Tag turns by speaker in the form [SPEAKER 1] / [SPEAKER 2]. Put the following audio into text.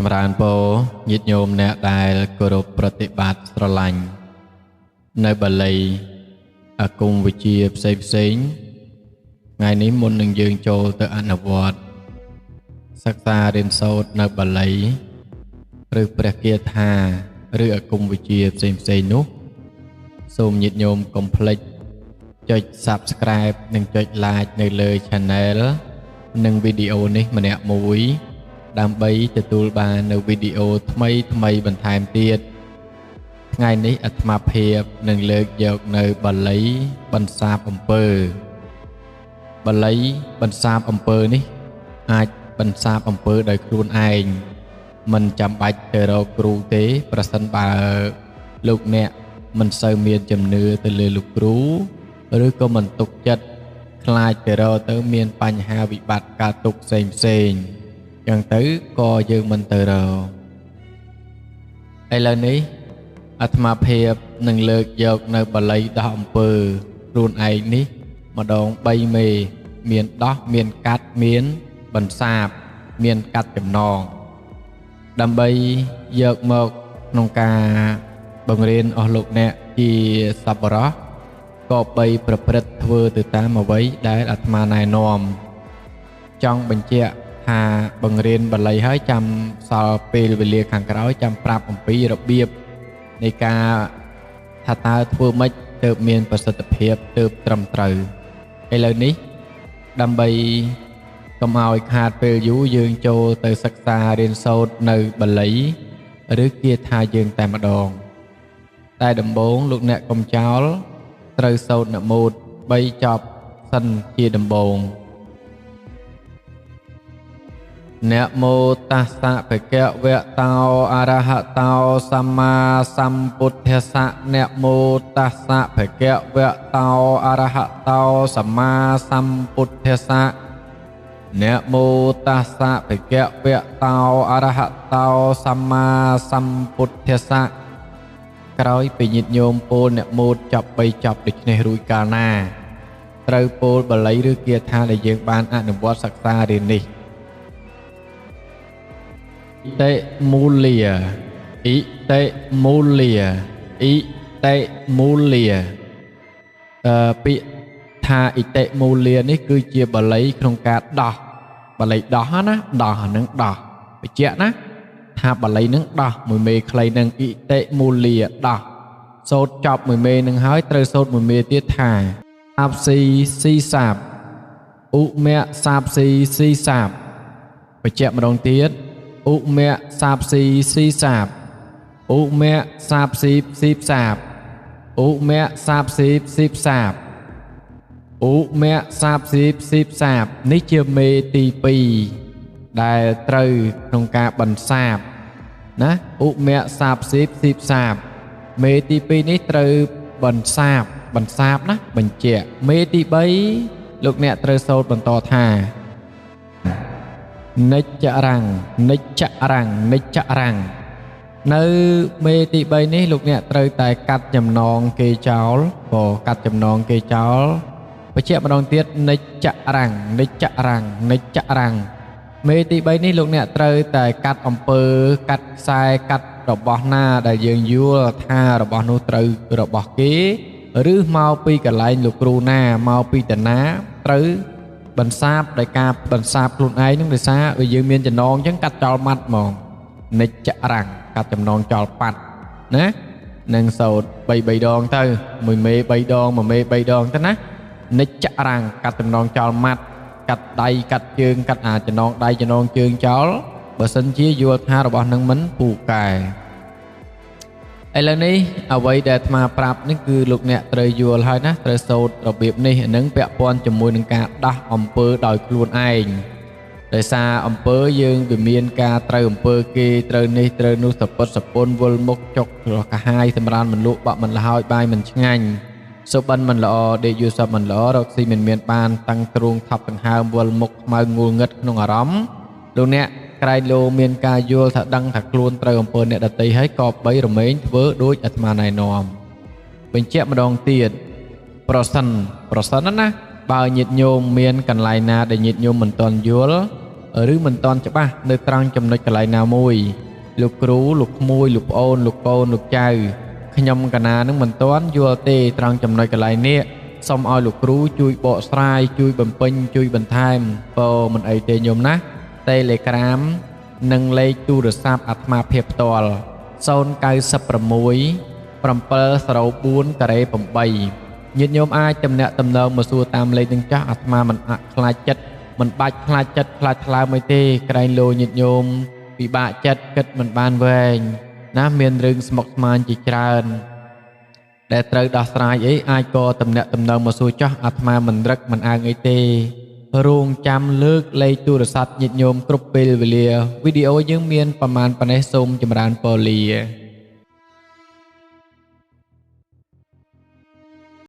[SPEAKER 1] ចម្រើនពរញាតិញោមអ្នកដែលគោរពប្រតិបត្តិស្រឡាញ់នៅបាលីអាគមវិជាផ្សេងថ្ងៃនេះមុននឹងយើងចូលទៅអនុវត្តសិក្សារៀនសូត្រនៅបាលីឬព្រះគាថាឬអាគមវិជាផ្សេងនោះសូមញាតិញោមកុំភ្លេចចុច Subscribe និងចុច Like នៅលើ Channel និងវីដេអូនេះម្នាក់មួយដើម្បីទទួលបាននៅវីដេអូថ្មីបន្ថែមទៀតថ្ងៃនេះអាត្មាភាពនឹងលើកយកនៅបាលីបន្សាបអំពើបាលីបន្សាបអំពើនេះអាចបន្សាបអំពើដោយខ្លួនឯងមិនចាំបាច់ទៅរកគ្រូទេប្រសិនបើលោកអ្នកមិនសូវមានជំនឿទៅលើលោកគ្រូឬក៏មិនទុកចិត្តខ្លាចទៅរកទៅមានបញ្ហាវិបត្តិការទុកផ្សេងចឹងទៅក៏យើងមិនទៅរកឥឡូវនេះអាត្មាភាពនឹងលើកយកនៅបាលីដោះអំពើខ្លួនឯងនេះម្ដង3មេមានដោះមានកាត់មានបន្សាបមានកាត់ចំណងដើម្បីយកមកក្នុងការបង្រៀនអស់លោកអ្នកជាសប្បុរសក៏បីប្រព្រឹត្តធ្វើទៅតាមអ្វីដែលអាត្មាណែនាំចង់បញ្ជាក់ថាបង្រៀនបាលីហើយចាំសល់ពេលវេលាខាងក្រោយចាំប្រាប់អំពីរបៀបនៃការថាតើធ្វើម៉េចទើបមានប្រសិទ្ធភាពទើបត្រឹមត្រូវឥឡូវនេះដើម្បីកុំឲ្យខាតពេលយូរយើងចូលទៅសិក្សារៀនសូត្រនៅបាលីឬគាថាយើងតែម្ដងតែដំបូងលោកអ្នកកុំចោលត្រូវសូត្រនមោ3ចប់សិនជាដំបូងนะโมตัสสะภะคะวะโตอะระหะโตสัมมาสัมพุทธัสสะนะโมตัสสะภะคะวะโตอะระหะโตสัมมาสัมพุทธัสสะนะโมตัสสะภะคะวะโตอะระหะโตสัมมาสัมพุทธัสสะក្រោយពីញាតិញោមពោលអ្នកមោតចប់3ចប់ដូចនេះរួចកាលណាត្រូវពោលបាលីឬគាថាដែលយើងបានអនុវត្តសិក្សារៀននេះតេមូលាអ៊ីតេមូលាអ៊ីតេមូលាពាក្យថាអ៊ីតេមូលានេះគឺជាបាលីក្នុងការដោះបាលីដោះណាដោះហ្នឹងដោះបញ្ជាក់ណាថាបាលីនឹងដោះមួយមេខ្លីនឹងអ៊ីតេមូលាដោះសូត្រចប់មួយមេនឹងហើយត្រូវសូត្រមួយមេទៀតថាសាបស៊ីសាបឧមៈសាបស៊ីសាបបញ្ជាក់ម្ដងទៀតឧមៈសាបស៊ីសាបឧមៈសាបស៊ីសាបឧមៈសាបស៊ីសាបឧមៈសាបស៊ីសាបនេះជាមេទី2ដែលត្រូវក្នុងការបន្សាបណាឧមៈសាបស៊ីសាបមេទី2នេះត្រូវបន្សាបណាបញ្ជាក់មេទី3លោកអ្នកត្រូវសូត្របន្តថានិច្ចរੰនិច្ចរੰនិច្ចរੰនៅមេទី3នេះលោកអ្នកត្រូវតែកាត់ចំណងគេចោលក៏កាត់ចំណងគេចោលបញ្ជាក់ម្ដងទៀតនិច្ចរੰនិច្ចរੰនិច្ចរੰមេទី3នេះលោកអ្នកត្រូវតែកាត់អំពើកាត់ខ្សែកាត់របស់ណាដែលយើងយល់ថារបស់នោះត្រូវរបស់គេឬមកពីកន្លែងលោកគ្រូណាមកពីតាណាត្រូវបន្សាបដោយការបន្សាបខ្លួនឯងនឹងដោយសារវាយើងមានចំណងអញ្ចឹងកាត់ចោលម៉ាត់ហ្មងនិច្ចរੰកាត់ចំណងចោលប៉ាត់ណានឹងសូត្រ3ដងទៅមួយមេ3ដងមួយមេ3ដងទៅណានិច្ចរੰកាត់ចំណងចោលម៉ាត់កាត់ដៃកាត់ជើងកាត់ចំណងដៃចំណងជើងចោលបើសិនជាយល់ថារបស់នឹងមិនពូកែឥឡូវនេះអ្វីដែលអាត្មាប្រាប់នេះគឺលោកអ្នកត្រូវយល់ហើយណាត្រូវសូត្ររបៀបនេះនឹងពាក់ព័ន្ធជាមួយនឹងការដោះអំពើដោយខ្លួនឯងដោយសារអំពើយើងវាមានការត្រូវអំពើគេត្រូវនេះត្រូវនោះសពុតសពុនវល់មុខចុកច្រោះកាហាយសម្រានមិនលក់បាក់មិនលហើយបាយមិនឆ្ងាញ់សុបិនមិនល្អដេកយូរសពមិនល្អរកស៊ីមិនមានបានតាំងទ្រូងថប់ដង្ហើមវល់មុខខ្មៅងូលងឹតក្នុងអារម្មណ៍លោកអ្នកក្រែងលោមានការយល់ថាដឹងថាខ្លួនត្រូវអំពើអ្នកដតីហើយក៏បីរមែងធ្វើដូចអាត្មាណែនាំបញ្ជាក់ម្ដងទៀតប្រសិនណាបើញាតិញោមមានកន្លែងណាដែលញាតិញោមមិនទាន់យល់ ឬមិនតាន់ច្បាស់នៅត្រង់ចំណុចកន្លែងណាមួយលោកគ្រូលោកក្មួយលោកប្អូនលោកកូនលោកចៅខ្ញុំកណានឹងមិនតាន់យល់ទេត្រង់ចំណុចកន្លែងនេះសូមឲ្យលោកគ្រូជួយបកស្រាយជួយបំពេញជួយបន្ថែមបើមិនអីទេញោមណា Telegram និងលេខទូរស័ព្ទអាត្មាភាពផ្ទាល់096 704-8 ញាតិញោមអាចទំនាក់ទំនងមកសួរតាមលេខនឹងចាស់អាត្មាមិនអខ្លាចចិត្តមិនបាច់ខ្លាចចិត្តខ្លាចថ្លើមអីទេក្រែងលោញាតិញោមពិបាកចិត្តគិតមិនបានវែងណាមានរឿងស្មុគស្មាញជាច្រើនដែលត្រូវដោះស្រាយអីអាចក៏ទំនាក់ទំនងមកសួរចាស់អាត្មាមិនរឹកមិនអើងអីទេរងចាំលើកលេខទូរស័ព្ទញាតិញោមគ្រប់ពេលវេលាវីដេអូយើងមានប្រមាណប៉ុណ្ណេះសូមចម្រើនពរលា